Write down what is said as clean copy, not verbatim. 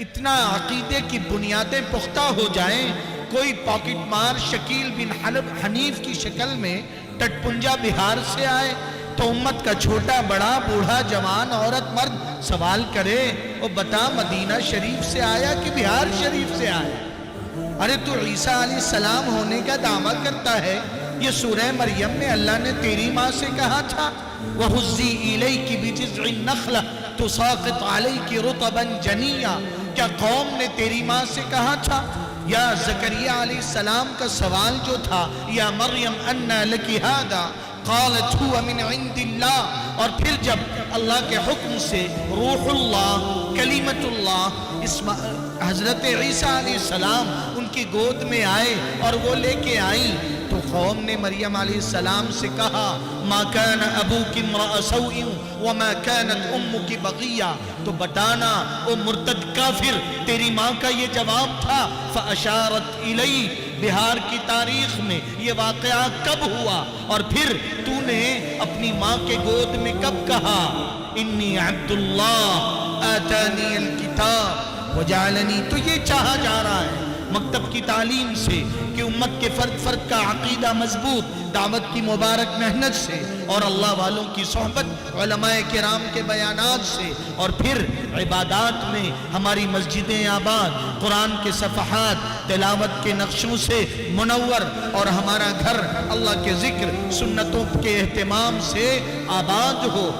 اتنا عقیدے کی بنیادیں پختہ ہو جائیں، کوئی پاکٹ مار شکیل بن حنیف کی شکل میں ٹٹپنجا بہار سے آئے تو امت کا چھوٹا بڑا بوڑھا جوان عورت مرد سوال کرے، وہ بتا مدینہ شریف سے آیا کہ بہار شریف سے آیا؟ ارے تو عیسیٰ علیہ السلام ہونے کا دعویٰ کرتا ہے، یہ سورہ مریم میں اللہ نے تیری ماں سے کہا تھا وَهُزِّي إِلَيْكِ بِجِذْعِ النَّخْلَةِ تُسَاقِطْ عَلَيْكِ رُطَبًا جَنِيًّا، کیا قوم نے تیری ماں سے کہا تھا؟ یا زکریا علیہ السلام کا سوال جو تھا یا مریم اَنَّا لَكِ هَذَا قالت هو من عند اللہ، اور پھر جب اللہ کے حکم سے روح اللہ کلمت اللہ حضرت عیسیٰ علیہ السلام ان کی گود میں آئے اور وہ لے کے آئیں تو قوم نے مریم علیہ السلام سے کہا ما کان ابوک امرأ سوء وما کانت امک بغیہ، تو بتانا او مرتد کافر تیری ماں کا یہ جواب تھا۔ فاشارت الی، بہار کی تاریخ میں یہ واقعہ کب ہوا اور پھر تو نے اپنی ماں کے گود میں کب کہا انی عبداللہ آتانی الکتاب وجعلنی؟ تو یہ چاہا جا رہا ہے مکتب کی تعلیم سے کہ امت کے فرد فرد کا عقیدہ مضبوط، دعوت کی مبارک محنت سے اور اللہ والوں کی صحبت، علماء کرام کے بیانات سے، اور پھر عبادات میں ہماری مسجدیں آباد، قرآن کے صفحات تلاوت کے نقشوں سے منور، اور ہمارا گھر اللہ کے ذکر سنتوں کے اہتمام سے آباد ہو۔